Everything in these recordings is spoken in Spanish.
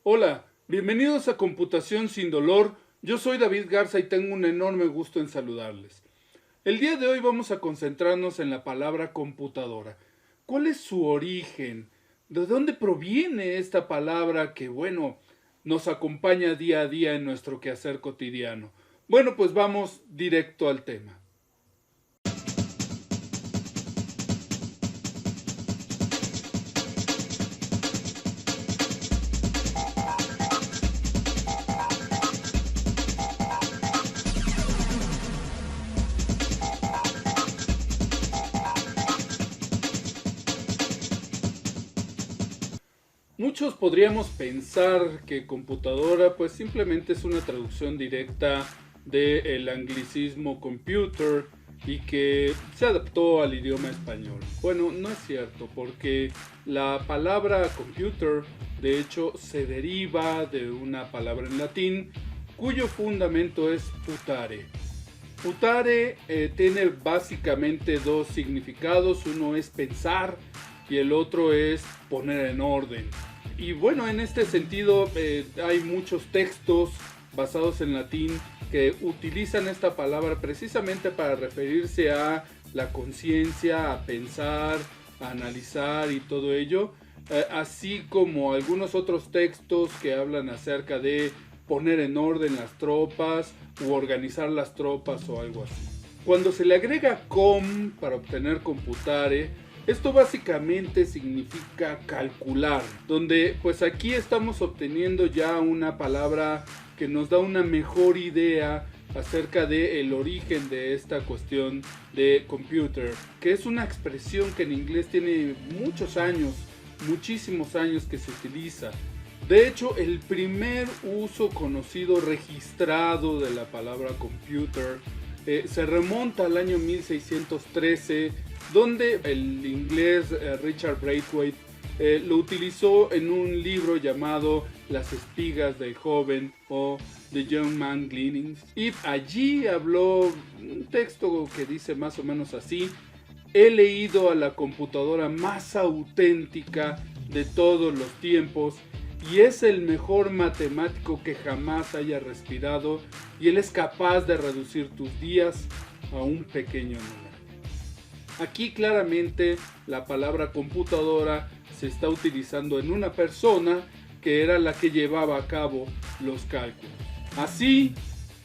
Hola, bienvenidos a Computación sin Dolor. Yo soy David Garza y tengo un enorme gusto en saludarles. El día de hoy vamos a concentrarnos en la palabra computadora. ¿Cuál es su origen? ¿De dónde proviene esta palabra que, nos acompaña día a día en nuestro quehacer cotidiano? Bueno, pues vamos directo al tema. Muchos podríamos pensar que computadora pues simplemente es una traducción directa del anglicismo computer y que se adaptó al idioma español. Bueno, no es cierto, porque la palabra computer de hecho se deriva de una palabra en latín cuyo fundamento es putare. Putare tiene básicamente dos significados, uno es pensar y el otro es poner en orden. Y bueno, en este sentido hay muchos textos basados en latín que utilizan esta palabra precisamente para referirse a la conciencia, a pensar, a analizar y todo ello, así como algunos otros textos que hablan acerca de poner en orden las tropas u organizar las tropas o algo así. Cuando se le agrega com para obtener computare, esto básicamente significa calcular, donde pues aquí estamos obteniendo ya una palabra que nos da una mejor idea acerca del origen de esta cuestión de computer, que es una expresión que en inglés tiene muchos años, muchísimos años que se utiliza. De hecho, el primer uso conocido registrado de la palabra computer se remonta al año 1613, donde el inglés Richard Braithwaite lo utilizó en un libro llamado Las espigas del joven o The Young Man Gleanings, y allí habló un texto que dice más o menos así: he leído a la computadora más auténtica de todos los tiempos y es el mejor matemático que jamás haya respirado, y él es capaz de reducir tus días a un pequeño número. Aquí claramente la palabra computadora se está utilizando en una persona que era la que llevaba a cabo los cálculos. Así,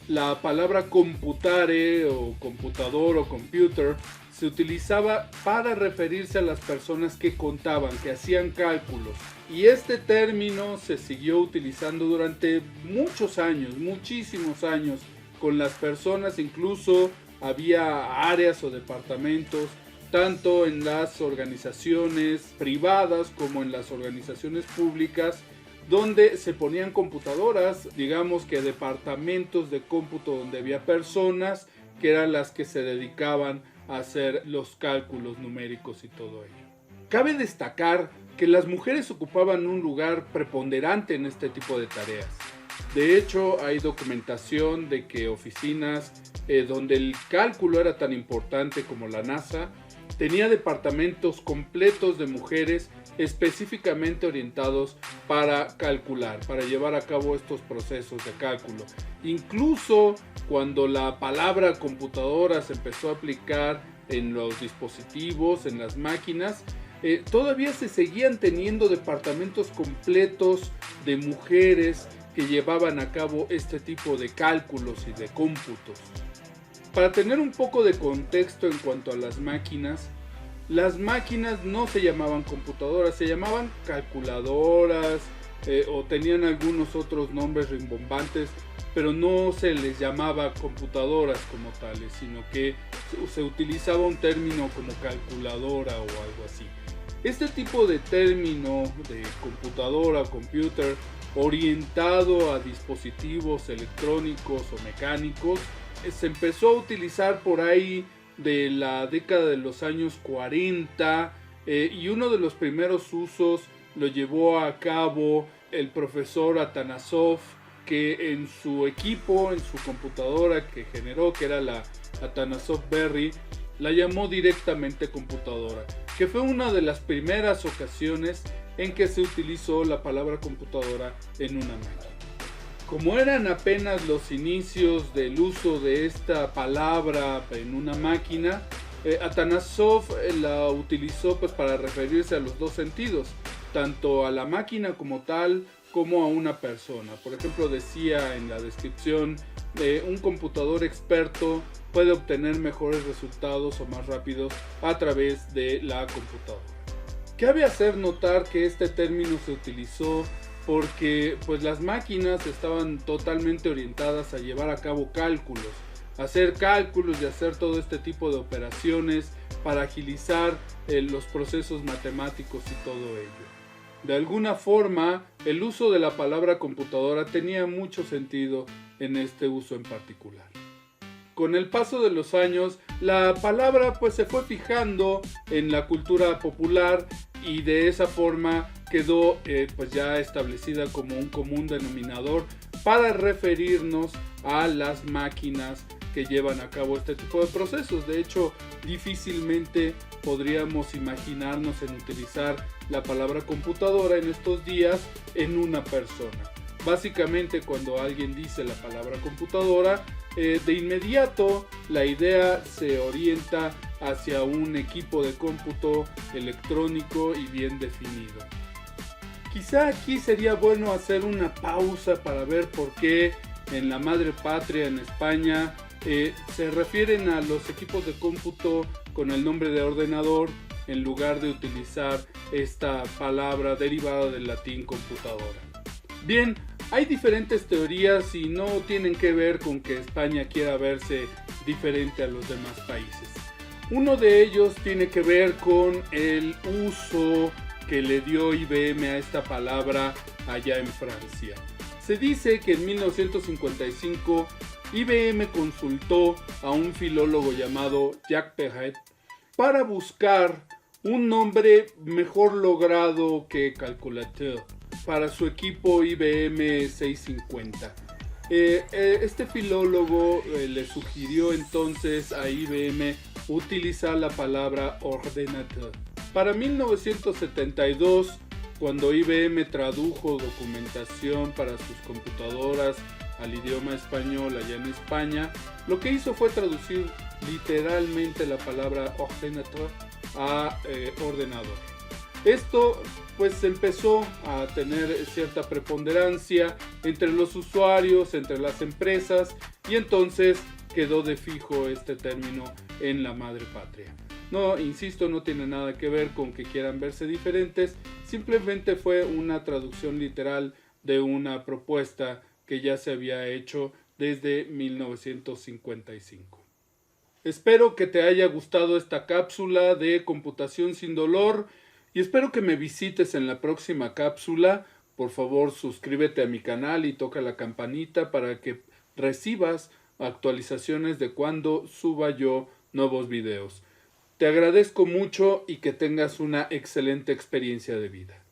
la palabra computare o computador o computer se utilizaba para referirse a las personas que contaban, que hacían cálculos. Y este término se siguió utilizando durante muchos años, muchísimos años, con las personas. Incluso había áreas o departamentos, tanto en las organizaciones privadas como en las organizaciones públicas, donde se ponían computadoras, digamos que departamentos de cómputo donde había personas que eran las que se dedicaban a hacer los cálculos numéricos y todo ello. Cabe destacar que las mujeres ocupaban un lugar preponderante en este tipo de tareas. De hecho, hay documentación de que oficinas donde el cálculo era tan importante como la NASA, tenía departamentos completos de mujeres específicamente orientados para calcular, para llevar a cabo estos procesos de cálculo. Incluso cuando la palabra computadora se empezó a aplicar en los dispositivos, en las máquinas, todavía se seguían teniendo departamentos completos de mujeres que llevaban a cabo este tipo de cálculos y de cómputos. Para tener un poco de contexto en cuanto a las máquinas no se llamaban computadoras, se llamaban calculadoras o tenían algunos otros nombres rimbombantes, pero no se les llamaba computadoras como tales, sino que se utilizaba un término como calculadora o algo así. Este tipo de término de computadora, computer, orientado a dispositivos electrónicos o mecánicos, se empezó a utilizar por ahí de la década de los años 40, y uno de los primeros usos lo llevó a cabo el profesor Atanasov, que en su equipo, en su computadora que generó, que era la Atanasov Berry, la llamó directamente computadora, que fue una de las primeras ocasiones en que se utilizó la palabra computadora en una máquina. Como eran apenas los inicios del uso de esta palabra en una máquina, Atanasov la utilizó pues para referirse a los dos sentidos, tanto a la máquina como tal, como a una persona. Por ejemplo, decía en la descripción, un computador experto puede obtener mejores resultados o más rápidos a través de la computadora. Cabe hacer notar que este término se utilizó porque pues las máquinas estaban totalmente orientadas a llevar a cabo cálculos, hacer cálculos y hacer todo este tipo de operaciones para agilizar los procesos matemáticos y todo ello. De alguna forma, el uso de la palabra computadora tenía mucho sentido en este uso en particular. Con el paso de los años, la palabra pues se fue fijando en la cultura popular y de esa forma quedó pues ya establecida como un común denominador para referirnos a las máquinas que llevan a cabo este tipo de procesos. De hecho, difícilmente podríamos imaginarnos en utilizar la palabra computadora en estos días en una persona. Básicamente, cuando alguien dice la palabra computadora, de inmediato la idea se orienta hacia un equipo de cómputo electrónico y bien definido. Quizá aquí sería bueno hacer una pausa para ver por qué en la madre patria, en España, se refieren a los equipos de cómputo con el nombre de ordenador en lugar de utilizar esta palabra derivada del latín computadora. Bien, hay diferentes teorías y no tienen que ver con que España quiera verse diferente a los demás países. Uno de ellos tiene que ver con el uso que le dio IBM a esta palabra allá en Francia. Se dice que en 1955 IBM consultó a un filólogo llamado Jacques Perret para buscar un nombre mejor logrado que calculateur para su equipo IBM 650. Este filólogo le sugirió entonces a IBM utilizar la palabra ordinateur. Para 1972, cuando IBM tradujo documentación para sus computadoras al idioma español allá en España, lo que hizo fue traducir literalmente la palabra ordinateur a ordenador. Esto pues empezó a tener cierta preponderancia entre los usuarios, entre las empresas, y entonces quedó de fijo este término en la madre patria. No, insisto, no tiene nada que ver con que quieran verse diferentes, simplemente fue una traducción literal de una propuesta que ya se había hecho desde 1955. Espero que te haya gustado esta cápsula de computación sin dolor y espero que me visites en la próxima cápsula. Por favor, suscríbete a mi canal y toca la campanita para que recibas actualizaciones de cuando suba yo nuevos videos. Te agradezco mucho y que tengas una excelente experiencia de vida.